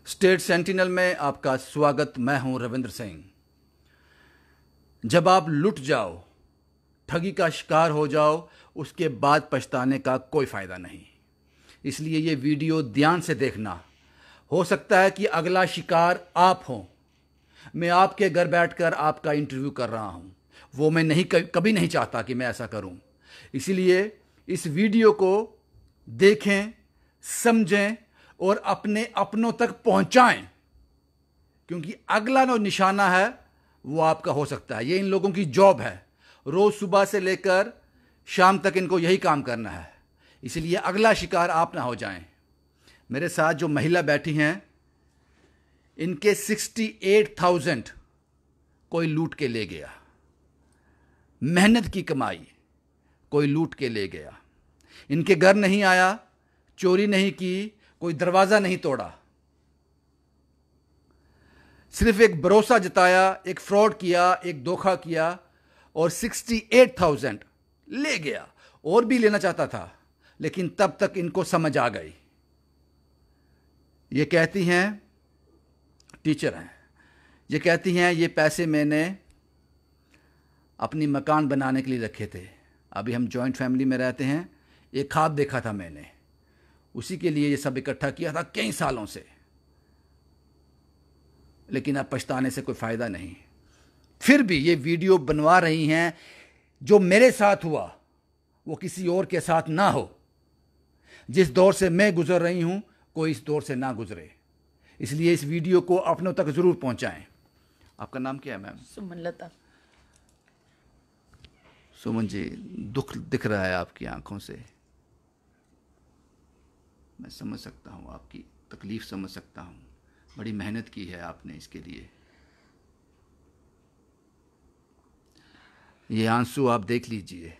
State sentinel में आपका स्वागत। मैं हूं रविंद्र सिंह। जब आप लुट जाओ, ठगी का शिकार हो जाओ, उसके बाद पछताने का कोई फ़ायदा नहीं। इसलिए ये वीडियो ध्यान से देखना। हो सकता है कि अगला शिकार आप हो। मैं आपके घर बैठकर आपका इंटरव्यू कर रहा हूं। वो मैं कभी नहीं चाहता कि मैं ऐसा करूं। इसलिए इस वीडियो को देखें, समझें और अपने अपनों तक पहुंचाएं, क्योंकि अगला जो निशाना है वो आपका हो सकता है। ये इन लोगों की जॉब है। रोज सुबह से लेकर शाम तक इनको यही काम करना है। इसलिए अगला शिकार आप ना हो जाएं। मेरे साथ जो महिला बैठी हैं, इनके 68,000 कोई लूट के ले गया। मेहनत की कमाई कोई लूट के ले गया। इनके घर नहीं आया, चोरी नहीं की, कोई दरवाजा नहीं तोड़ा, सिर्फ एक भरोसा जताया, एक फ्रॉड किया, एक धोखा किया और 68,000 ले गया। और भी लेना चाहता था, लेकिन तब तक इनको समझ आ गई। ये कहती हैं, टीचर हैं, ये कहती हैं ये पैसे मैंने अपनी मकान बनाने के लिए रखे थे। अभी हम जॉइंट फैमिली में रहते हैं। एक ख्वाब देखा था मैंने, उसी के लिए ये सब इकट्ठा किया था कई सालों से। लेकिन अब पछताने से कोई फ़ायदा नहीं। फिर भी ये वीडियो बनवा रही हैं। जो मेरे साथ हुआ वो किसी और के साथ ना हो। जिस दौर से मैं गुजर रही हूं, कोई इस दौर से ना गुजरे। इसलिए इस वीडियो को अपनों तक ज़रूर पहुंचाएं। आपका नाम क्या है मैम? सुमन लता। सुमन जी, दुख दिख रहा है आपकी आंखों से। मैं समझ सकता हूँ, आपकी तकलीफ़ समझ सकता हूँ। बड़ी मेहनत की है आपने इसके लिए। ये आंसू आप देख लीजिए,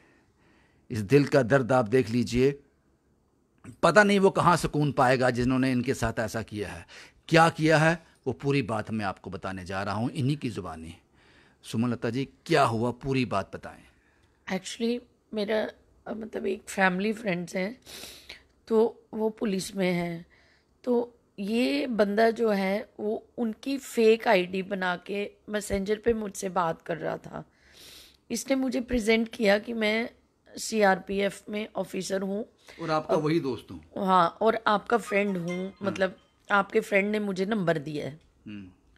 इस दिल का दर्द आप देख लीजिए। पता नहीं वो कहाँ सुकून पाएगा जिन्होंने इनके साथ ऐसा किया है। क्या किया है वो पूरी बात मैं आपको बताने जा रहा हूँ, इन्हीं की ज़ुबानी। सुमन लता जी, क्या हुआ, पूरी बात बताएं। एक्चुअली मेरा मतलब एक फैमिली फ्रेंड्स हैं, तो वो पुलिस में हैं। तो ये बंदा जो है वो उनकी फेक आईडी बना के मैसेंजर पे मुझसे बात कर रहा था। इसने मुझे प्रेजेंट किया कि मैं सीआरपीएफ में ऑफिसर हूँ और आपका वही दोस्त हूँ। हाँ, और आपका फ्रेंड हूँ। मतलब आपके फ्रेंड ने मुझे नंबर दिया है।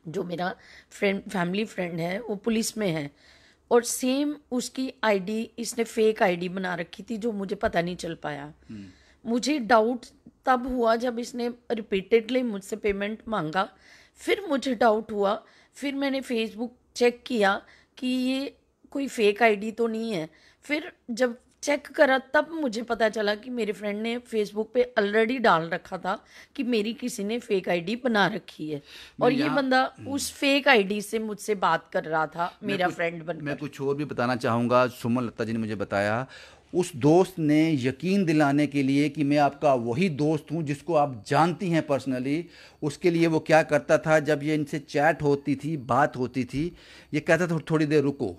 जो मेरा फ्रेंड फैमिली फ्रेंड है वो पुलिस में है, और सेम उसकी आईडी इसने फेक आईडी बना रखी थी, जो मुझे पता नहीं चल पाया। मुझे डाउट तब हुआ जब इसने रिपीटेडली मुझसे पेमेंट मांगा। फिर मुझे डाउट हुआ, फिर मैंने फेसबुक चेक किया कि ये कोई फेक आईडी तो नहीं है। फिर जब चेक करा तब मुझे पता चला कि मेरे फ्रेंड ने फेसबुक पे ऑलरेडी डाल रखा था कि मेरी किसी ने फेक आईडी बना रखी है, और ये बंदा उस फेक आईडी से मुझसे बात कर रहा था, मेरा फ्रेंड बनकर। मैं कुछ और भी बताना चाहूँगा। सुमन लता जी ने मुझे बताया, उस दोस्त ने यकीन दिलाने के लिए कि मैं आपका वही दोस्त हूं जिसको आप जानती हैं पर्सनली, उसके लिए वो क्या करता था, जब ये इनसे चैट होती थी, बात होती थी, ये कहता था थोड़ी देर रुको,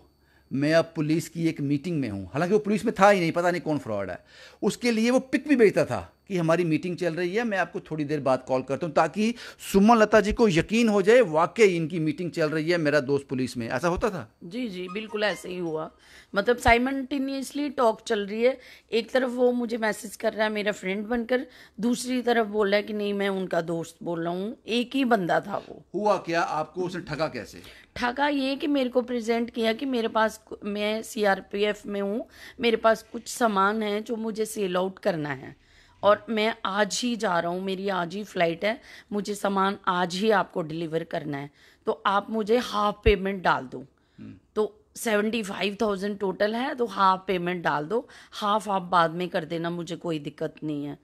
मैं अब पुलिस की एक मीटिंग में हूं। हालांकि वो पुलिस में था ही नहीं, पता नहीं कौन फ्रॉड है। उसके लिए वो पिक भी भेजता था कि हमारी मीटिंग चल रही है, मैं आपको थोड़ी देर बाद कॉल करता हूं, ताकि सुमन लता जी को यकीन हो जाए वाकई इनकी मीटिंग चल रही है, मेरा दोस्त पुलिस में। ऐसा होता था? जी जी, बिल्कुल ऐसे ही हुआ। मतलब साइमल्टेनियसली टॉक चल रही है। एक तरफ वो मुझे मैसेज कर रहा है मेरा फ्रेंड बनकर, दूसरी तरफ बोल रहा है कि नहीं मैं उनका दोस्त बोल रहा हूँ। एक ही बंदा था वो। हुआ क्या, आपको उसने ठगा कैसे? ठगा ये कि मेरे को प्रेजेंट किया कि मेरे पास, मैं सीआरपीएफ में हूँ, मेरे पास कुछ सामान है जो मुझे सेल आउट करना है, और मैं आज ही जा रहा हूँ, मेरी आज ही फ्लाइट है, मुझे सामान आज ही आपको डिलीवर करना है, तो आप मुझे हाफ पेमेंट डाल दो। तो 75,000 टोटल है, तो हाफ पेमेंट डाल दो, हाफ आप बाद में कर देना, मुझे कोई दिक्कत नहीं है।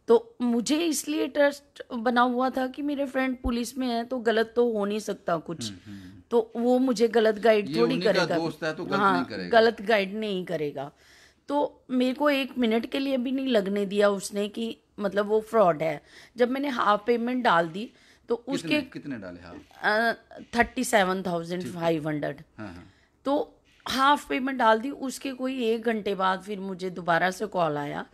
तो मुझे इसलिए ट्रस्ट बना हुआ था कि मेरे फ्रेंड पुलिस में है तो गलत तो हो नहीं सकता कुछ। तो वो मुझे गलत गाइड थोड़ी करेगा। दोस्त है तो गलत हाँ, नहीं करेगा। गलत गाइड नहीं करेगा। तो मेरे को एक मिनट के लिए भी नहीं लगने दिया उसने कि मतलब वो फ्रॉड है। जब मैंने हाफ पेमेंट डाल दी तो उसके कितने डाले? हाफ 37,500। हाँ। तो हाफ पेमेंट डाल दी। उसके कोई 1 घंटे बाद फिर मुझे दोबारा से कॉल आया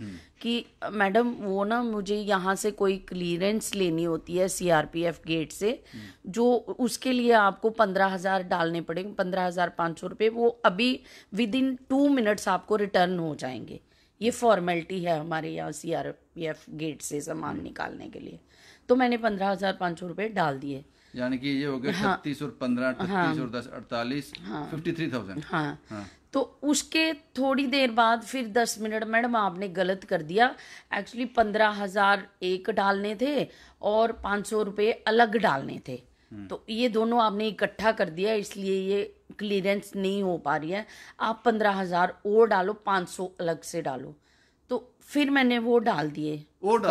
कि मैडम वो ना मुझे यहाँ से कोई क्लियरेंस लेनी होती है सीआरपीएफ गेट से, जो उसके लिए आपको 15,000 डालने पड़ेंगे, 15,500 रुपये। वो अभी विद इन 2 मिनट्स आपको रिटर्न हो जाएंगे। ये फॉर्मेलिटी है हमारे यहाँ सीआरपीएफ गेट से सामान निकालने के लिए। तो मैंने 15,500 रुपये डाल दिए। यानी कि ये हो गया 36 और 15, 38 और 10, 48, 53,000। हाँ। तो उसके थोड़ी देर बाद फिर 10 मिनट, मैडम आपने गलत कर दिया, एक्चुअली 15,000 एक डालने थे और 500 रुपये अलग डालने थे। तो ये दोनों आपने इकट्ठा कर दिया, इसलिए ये क्लियरेंस नहीं हो पा रही है। आप 15,000 और डालो, 500 अलग से डालो। तो फिर मैंने वो डाल दिए, और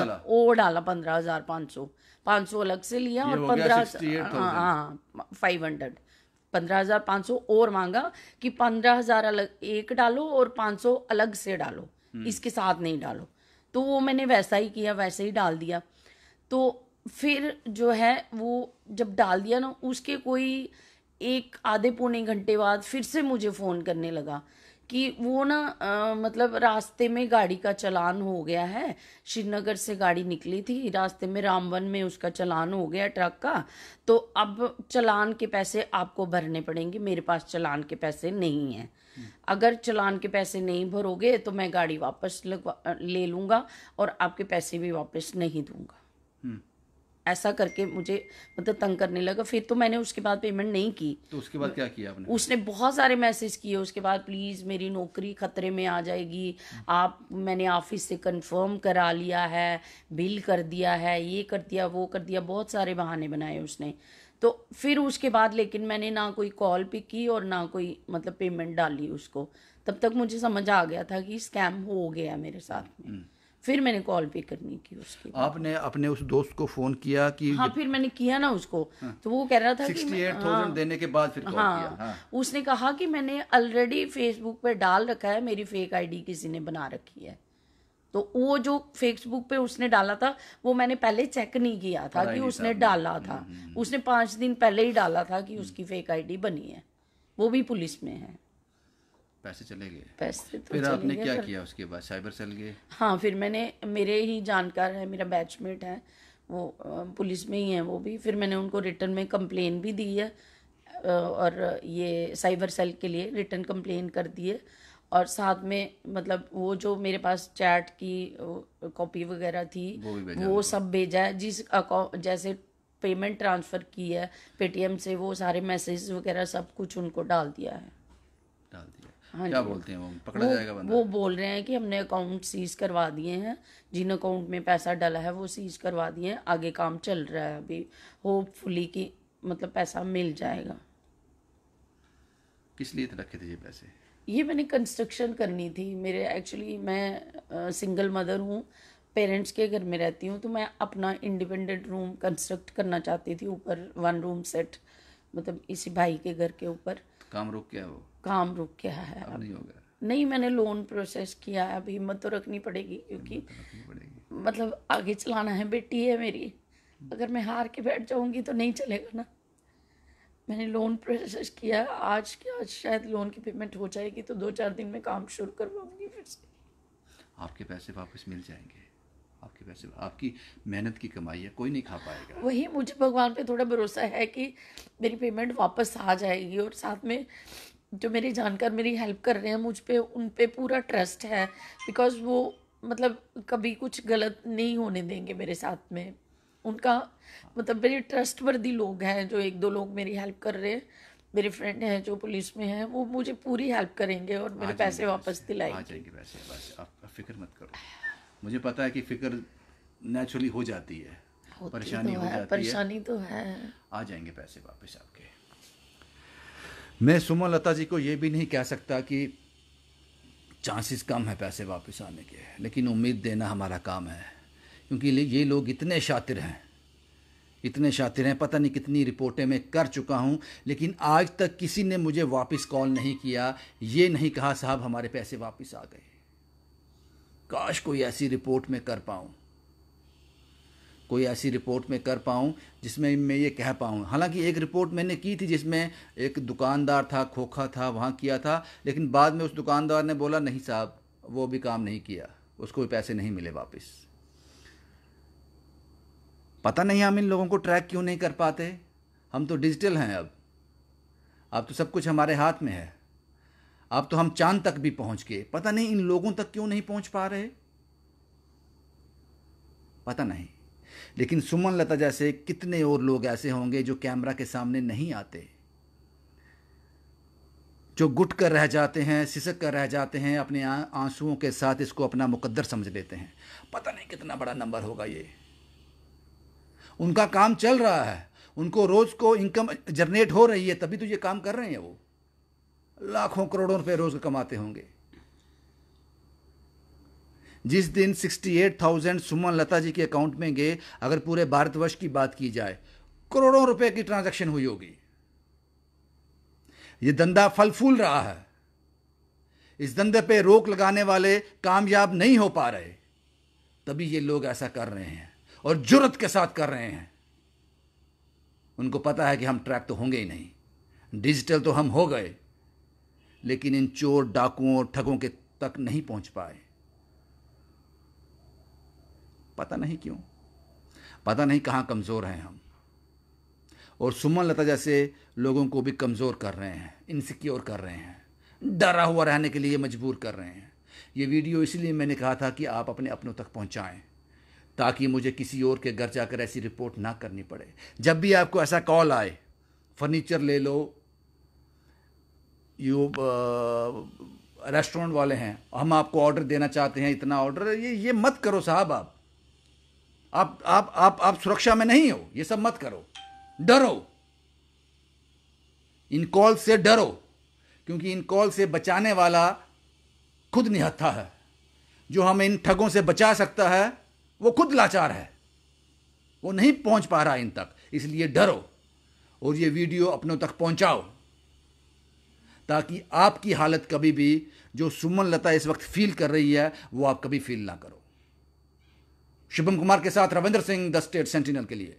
डाला 15,500, 500 अलग से लिया और 15,500 15,500 और मांगा कि 15,000 अलग एक डालो और 500 अलग से डालो, इसके साथ नहीं डालो। तो वो मैंने वैसा ही किया, वैसे ही डाल दिया। तो फिर जो है वो जब डाल दिया ना, उसके कोई 1 आधे पौने घंटे बाद फिर से मुझे फ़ोन करने लगा कि वो ना मतलब रास्ते में गाड़ी का चालान हो गया है। श्रीनगर से गाड़ी निकली थी, रास्ते में रामवन में उसका चालान हो गया ट्रक का, तो अब चालान के पैसे आपको भरने पड़ेंगे। मेरे पास चालान के पैसे नहीं हैं। अगर चालान के पैसे नहीं भरोगे तो मैं गाड़ी वापस ले लूँगा और आपके पैसे भी वापस नहीं दूंगा। ऐसा करके मुझे मतलब तंग करने लगा। फिर तो मैंने उसके बाद पेमेंट नहीं की। तो उसके बाद क्या किया आपने? उसने बहुत सारे मैसेज किए उसके बाद, प्लीज़ मेरी नौकरी खतरे में आ जाएगी, आप मैंने ऑफिस से कंफर्म करा लिया है, बिल कर दिया है, ये कर दिया, वो कर दिया, बहुत सारे बहाने बनाए उसने। तो फिर उसके बाद लेकिन मैंने ना कोई कॉल पिक की और ना कोई मतलब पेमेंट डाली उसको। तब तक मुझे समझ आ गया था कि स्कैम हो गया मेरे साथ में। फिर मैंने कॉल पे करनी की उसकी। आपने अपने उस दोस्त को फोन किया कि? हाँ, फिर मैंने किया ना उसको। तो वो कह रहा था 68,000 देने के बाद फिर कॉल किया। हाँ। उसने कहा कि मैंने ऑलरेडी फेसबुक पे डाल रखा है, मेरी फेक आईडी किसी ने बना रखी है। तो वो जो फेसबुक पे उसने डाला था वो मैंने पहले चेक नहीं किया था कि उसने डाला था। उसने 5 दिन पहले ही डाला था कि उसकी फेक आईडी बनी है, वो भी पुलिस में है। पैसे चले गए? पैसे तो फिर आपने क्या किया उसके बाद? साइबर सेल गए? हाँ, फिर मैंने, मेरे ही जानकार है, मेरा बैचमेट है, वो पुलिस में ही है वो भी। फिर मैंने उनको रिटर्न में कंप्लेन भी दी है और ये साइबर सेल के लिए रिटर्न कंप्लेन कर दी है। और साथ में मतलब वो जो मेरे पास चैट की कॉपी वगैरह थी वो सब भेजा है। जिस जैसे पेमेंट ट्रांसफ़र की है पेटीएम से, वो सारे मैसेज वगैरह सब कुछ उनको डाल दिया है। हाँ, क्या बोलते हैं वो? पकड़ा जाएगा बंदा? वो बोल रहे हैं कि हमने अकाउंट सीज करवा दिए हैं, जिन अकाउंट में पैसा डाला है वो सीज करवा दिए हैं, आगे काम चल रहा है अभी, होपफुली कि मतलब पैसा मिल जाएगा। किस लिए रखे थे ये पैसे? ये मैंने कंस्ट्रक्शन करनी थी। मेरे एक्चुअली मैं सिंगल मदर हूँ, पेरेंट्स के घर में रहती हूँ, तो मैं अपना इंडिपेंडेंट रूम कंस्ट्रक्ट करना चाहती थी ऊपर, 1 रूम सेट, मतलब इसी भाई के घर के ऊपर। काम रुक गया? वो काम रुक गया है। अब नहीं होगा? नहीं, मैंने लोन प्रोसेस किया है। अब हिम्मत तो रखनी पड़ेगी क्योंकि मतलब आगे चलाना है, बेटी है मेरी। अगर मैं हार के बैठ जाऊंगी तो नहीं चलेगा ना। मैंने लोन प्रोसेस किया है, आज शायद लोन की पेमेंट हो जाएगी तो 2-4 दिन में काम शुरू करवाऊंगी फिर से। आपके पैसे वापस मिल जाएंगे। आपके पैसे, आपकी मेहनत की कमाई है, कोई नहीं खा पाएगा। वही मुझे भगवान पे थोड़ा भरोसा है कि मेरी पेमेंट वापस आ जाएगी। और साथ में जो मेरे जानकार मेरी हेल्प कर रहे हैं, मुझ पे उन पे पूरा ट्रस्ट है, बिकॉज वो मतलब कभी कुछ गलत नहीं होने देंगे मेरे साथ में। उनका मतलब मेरे ट्रस्टवर्दी लोग हैं, जो 1-2 लोग मेरी हेल्प कर रहे हैं, मेरे फ्रेंड हैं जो पुलिस में हैं, वो मुझे पूरी हेल्प करेंगे और मेरे पैसे वापस दिलाएंगे। आ जाएंगे पैसे, बस आप फिक्र मत करो। मुझे पता है कि फिक्र नेचुरली हो जाती है, परेशानी हो जाती है, परेशानी तो है। आ जाएंगे पैसे वापस आपके। मैं सुमन लता जी को ये भी नहीं कह सकता कि चांसेस कम है पैसे वापस आने के, लेकिन उम्मीद देना हमारा काम है, क्योंकि ये लोग इतने शातिर हैं, इतने शातिर हैं। पता नहीं कितनी रिपोर्टें मैं कर चुका हूं, लेकिन आज तक किसी ने मुझे वापस कॉल नहीं किया, ये नहीं कहा साहब हमारे पैसे वापस आ गए। काश कोई ऐसी रिपोर्ट में कर पाऊं। कोई ऐसी रिपोर्ट में कर पाऊँ जिसमें मैं ये कह पाऊँ। हालांकि एक रिपोर्ट मैंने की थी जिसमें एक दुकानदार था, खोखा था, वहाँ किया था, लेकिन बाद में उस दुकानदार ने बोला नहीं साहब वो भी काम नहीं किया, उसको भी पैसे नहीं मिले वापस। पता नहीं हम इन लोगों को ट्रैक क्यों नहीं कर पाते। हम तो डिजिटल हैं अब तो सब कुछ हमारे हाथ में है। अब तो हम चांद तक भी पहुंच गए, पता नहीं इन लोगों तक क्यों नहीं पहुंच पा रहे, पता नहीं। लेकिन सुमन लता जैसे कितने और लोग ऐसे होंगे जो कैमरा के सामने नहीं आते, जो गुट कर रह जाते हैं, सिसक कर रह जाते हैं, अपने आंसुओं के साथ इसको अपना मुकद्दर समझ लेते हैं। पता नहीं कितना बड़ा नंबर होगा ये। उनका काम चल रहा है, उनको रोज को इनकम जनरेट हो रही है, तभी तो ये काम कर रहे हैं। वो लाखों करोड़ों रुपए रोज कमाते होंगे। जिस दिन 68,000 सुमन लता जी के अकाउंट में गए, अगर पूरे भारतवर्ष की बात की जाए, करोड़ों रुपए की ट्रांजैक्शन हुई होगी। ये धंधा फल फूल रहा है। इस धंधे पे रोक लगाने वाले कामयाब नहीं हो पा रहे, तभी ये लोग ऐसा कर रहे हैं और जुर्रत के साथ कर रहे हैं। उनको पता है कि हम ट्रैक तो होंगे ही नहीं, डिजिटल तो हम हो गए, लेकिन इन चोर, डाकुओं और ठगों के तक नहीं पहुंच पाए। पता नहीं क्यों, पता नहीं कहां कमजोर हैं हम, और सुमन लता जैसे लोगों को भी कमजोर कर रहे हैं, इनसिक्योर कर रहे हैं, डरा हुआ रहने के लिए मजबूर कर रहे हैं। ये वीडियो इसलिए मैंने कहा था कि आप अपने अपनों तक पहुंचाएं, ताकि मुझे किसी और के घर जाकर ऐसी रिपोर्ट ना करनी पड़े। जब भी आपको ऐसा कॉल आए, फर्नीचर ले लो, रेस्टोरेंट वाले हैं, हम आपको ऑर्डर देना चाहते हैं, इतना ऑर्डर, ये मत करो साहब। आप सुरक्षा में नहीं हो, ये सब मत करो। डरो, इन कॉल से डरो, क्योंकि इन कॉल से बचाने वाला खुद निहत्था है। जो हमें इन ठगों से बचा सकता है वो खुद लाचार है, वो नहीं पहुंच पा रहा इन तक। इसलिए डरो और ये वीडियो अपनों तक पहुंचाओ, ताकि आपकी हालत कभी भी, जो सुमन लता इस वक्त फील कर रही है, वो आप कभी फील ना करो। शुभम कुमार के साथ Ravindra Singh, the state sentinel के लिए।